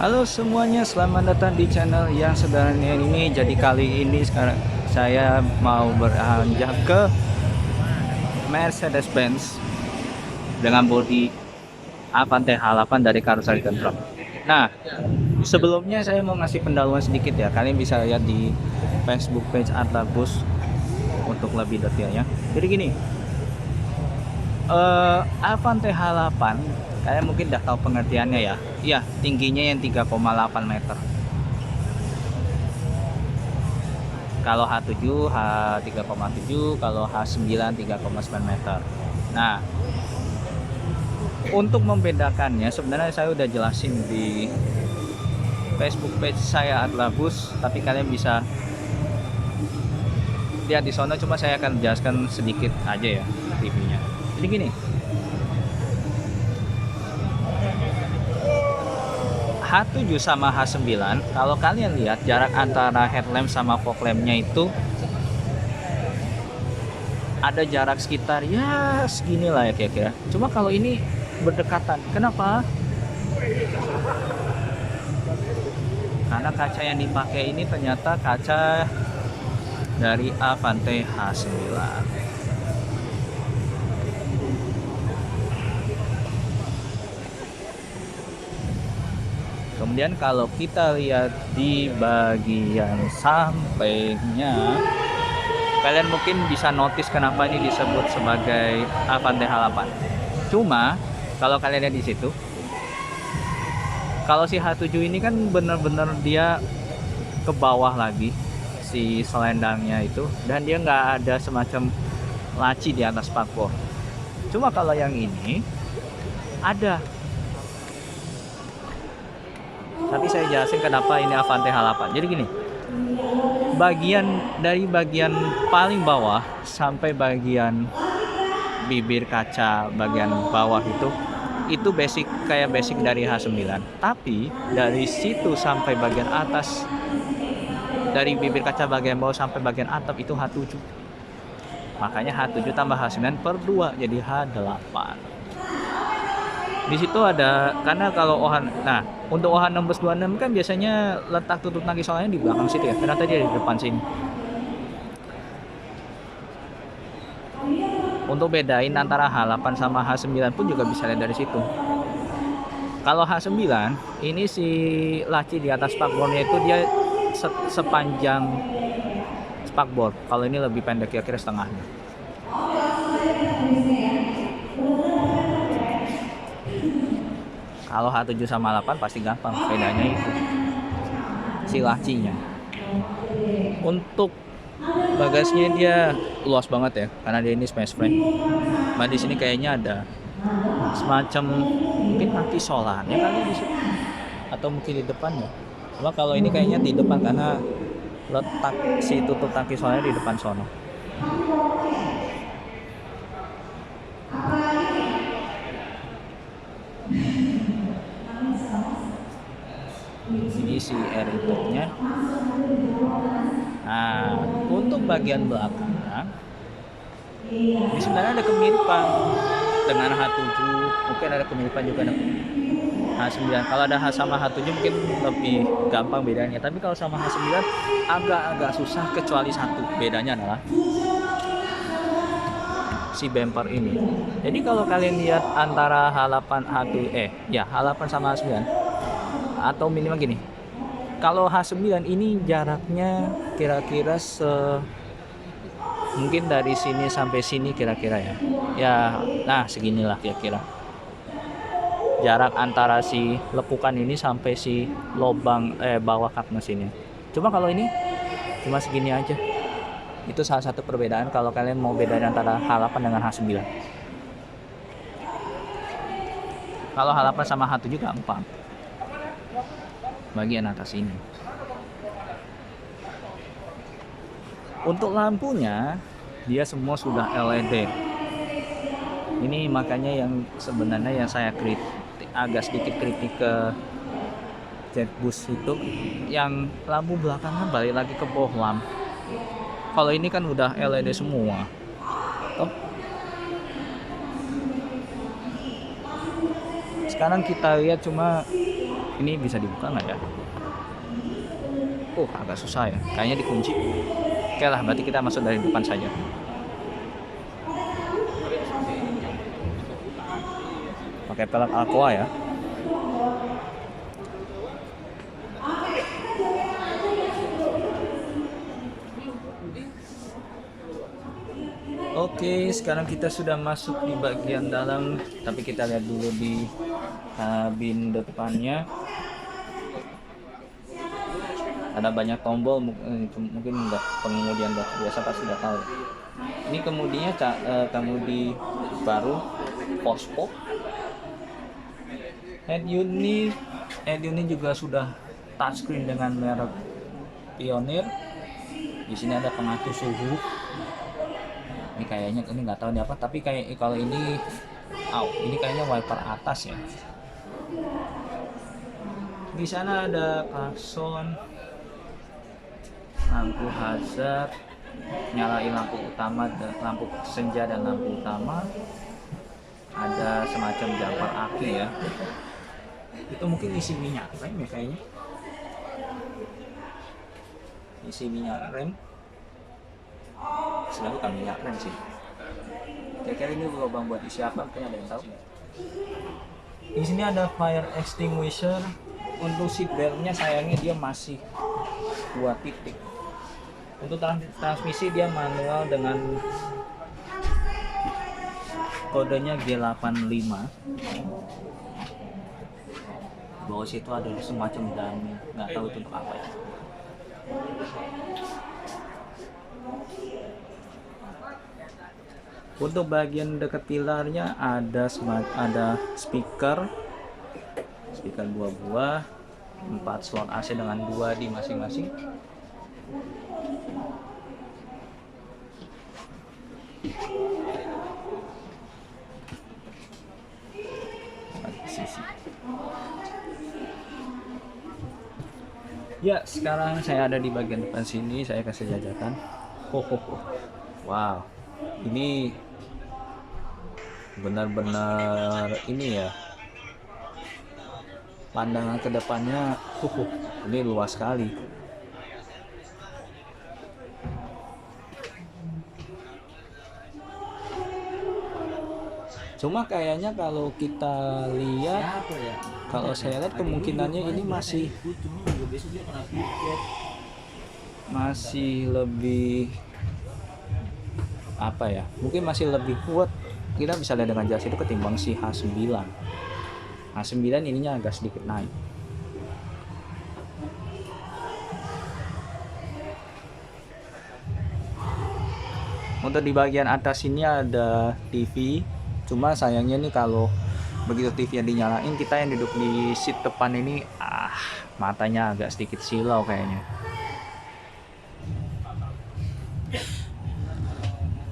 Halo semuanya, selamat datang di channel yang sederhana ini. Jadi kali ini sekarang saya mau beranjak ke Mercedes-Benz dengan bodi Avante H8 dari Karoseri Gentrop. Nah, sebelumnya saya mau ngasih pendahuluan sedikit ya. Kalian bisa lihat di Facebook page Artabus untuk lebih detailnya. Jadi gini, Avante H8 kalian mungkin udah tahu pengertiannya ya. Iya, tingginya yang 3,8 meter. Kalau H7 H3,7, kalau H9 3,9 meter. Nah, untuk membedakannya sebenarnya saya udah jelasin di Facebook page saya Atlabus, tapi kalian bisa lihat di sana, cuma saya akan jelaskan sedikit aja ya reviewnya. Jadi gini, H7 sama H9, kalau kalian lihat jarak antara headlamp sama fog lampnya itu ada jarak sekitar ya segini lah ya kira-kira. Cuma kalau ini berdekatan. Kenapa? Karena kaca yang dipakai ini ternyata kaca dari Avante H9. Kemudian kalau kita lihat di bagian sampingnya, kalian mungkin bisa notice kenapa ini disebut sebagai Avante H8. Cuma kalau kalian lihat di situ, kalau si H7 ini kan bener-bener dia ke bawah lagi si selendangnya itu, dan dia nggak ada semacam laci di atas spakbor. Cuma kalau yang ini ada. Tapi saya jelasin kenapa ini Avante H8. Jadi gini, bagian paling bawah sampai bagian bibir kaca bagian bawah itu basic, kayak basic dari H9. Tapi dari situ sampai bagian atas, dari bibir kaca bagian bawah sampai bagian atap itu H7. Makanya H7 tambah H9 per 2 jadi H8. Di situ ada, karena kalau untuk OH 1626 kan biasanya letak tutup tangki soalnya di belakang situ ya, ternyata dia di depan sini. Untuk bedain antara H8 sama H9 pun juga bisa lihat dari situ. Kalau H9 ini si laci di atas spakbornya itu dia sepanjang spakbor. Kalau ini lebih pendek, kira-kira setengahnya. Kalau H7 sama 8 pasti gampang, bedanya itu si lacinya. Untuk bagasinya dia luas banget ya, karena dia ini space frame. Nah di sini kayaknya ada semacam mungkin nanti solarnya kali di situ, atau mungkin di depannya. Cuma kalau ini kayaknya di depan karena letak si tutup tangki solarnya di depan sono. Ini si air intake-nya. Nah, untuk bagian belakang ini sebenarnya ada kemiripan dengan H7, mungkin ada kemiripan juga dengan H9. Kalau ada H sama H7 mungkin lebih gampang bedanya, tapi kalau sama H9 agak-agak susah, kecuali satu. Bedanya adalah si bumper ini. Jadi kalau kalian lihat antara H8 H8 sama H9, atau minimal gini, kalau H9 ini jaraknya kira-kira mungkin dari sini sampai sini kira-kira ya nah seginilah kira-kira jarak antara si lekukan ini sampai si lubang bawah kap mesinnya. Cuma kalau ini cuma segini aja. Itu salah satu perbedaan kalau kalian mau bedain antara H8 dengan H9. Kalau H8 sama H7 gampang, bagian atas ini. Untuk lampunya dia semua sudah LED. Ini makanya yang sebenarnya yang saya agak sedikit kritik ke Jetbus itu, yang lampu belakangnya balik lagi ke bohlam. Kalau ini kan udah LED semua. Sekarang kita lihat cuma Ini bisa dibuka nggak ya? Agak susah ya, kayaknya dikunci. Oke lah, berarti kita masuk dari depan saja. Pakai pelek Aqua ya. Oke, sekarang kita sudah masuk di bagian dalam, tapi kita lihat dulu di kabin depannya. Ada banyak tombol, mungkin nggak pengemudian biasa pasti udah tahu. Ini kemudinya kemudi baru Fospo. Head unit juga sudah touchscreen dengan merek Pioneer. Di sini ada pengatur suhu. Ini kayaknya ini nggak tahu ini apa, tapi kayak kalau ini kayaknya wiper atas ya. Di sana ada klakson, lampu hazard, nyalain lampu utama dan lampu senja dan lampu utama. Ada semacam jumper aki ya. Itu mungkin isi minyak rem ya kayaknya. Isi minyak rem. Sebenarnya bukan minyak rem sih. Kira-kira ini lubang buat isi apa? Mungkin ada yang tahu. Di sini ada fire extinguisher. Untuk seat beltnya sayangnya dia masih 2 titik. Untuk transmisi dia manual dengan kodenya G85. Di bawah situ ada semacam dummy, nggak tahu itu untuk apa ya. Untuk bagian dekat pilarnya ada speaker 2 buah, 4 slot AC dengan 2 di masing-masing. Ya, sekarang saya ada di bagian depan sini, saya kasih jajakan. Wow, ini benar-benar ini ya. Pandangan ke depannya, ini luas sekali. Cuma kayaknya kalau kita lihat, kalau saya lihat kemungkinannya ini masih lebih apa ya? Mungkin masih lebih kuat. Kita bisa lihat dengan jelas itu ketimbang si H9. H9 ininya agak sedikit naik. Untuk di bagian atas ini ada TV. Cuma sayangnya nih kalau begitu TV yang dinyalain, kita yang duduk di seat depan ini matanya agak sedikit silau kayaknya.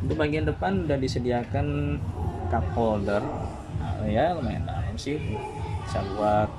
Untuk bagian depan udah disediakan cup holder. Ya lumayan dalam sih, bisa buat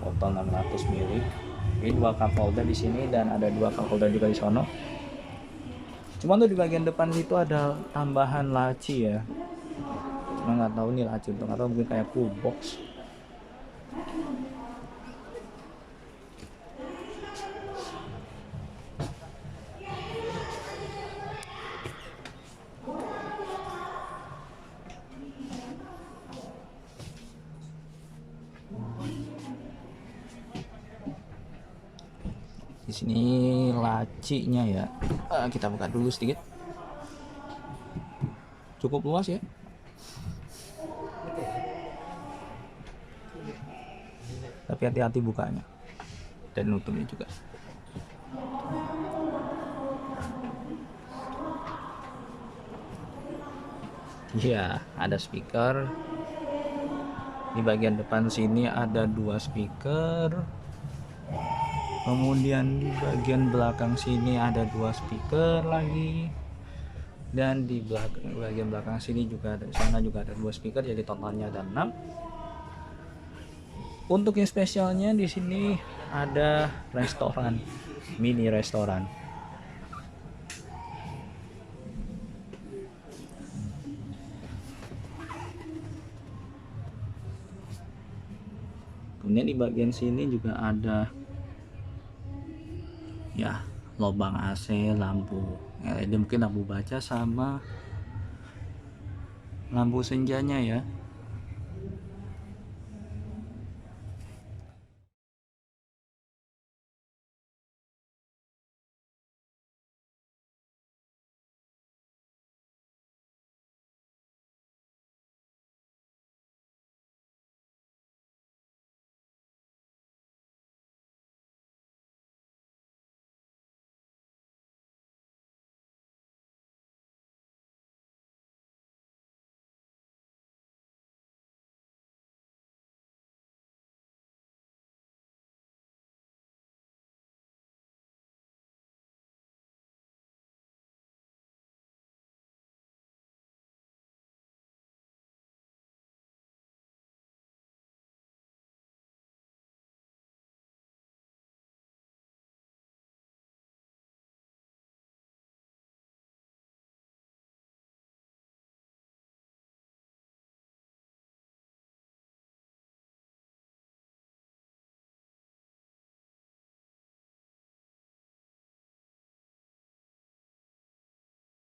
botol 600 ml. Ini 2 cup holder di sini dan ada 2 cup holder juga di sono. Cuma tuh di bagian depan itu ada tambahan laci ya. Cuma nggak tahu nih laci untuk atau mungkin kayak pull box. Di sini lacinya ya. Kita buka dulu sedikit. Cukup luas ya. Tapi hati-hati bukanya dan nutupnya juga. Iya, ada speaker. Di bagian depan sini ada 2 speaker. Kemudian di bagian belakang sini ada 2 speaker lagi. Dan di bagian belakang sini juga ada, sana juga ada 2 speaker, jadi totalnya ada 6. Untuk yang spesialnya di sini ada restoran, mini restoran. Kemudian di bagian sini juga ada ya lubang AC, lampu LED, mungkin lampu baca sama lampu senjanya ya.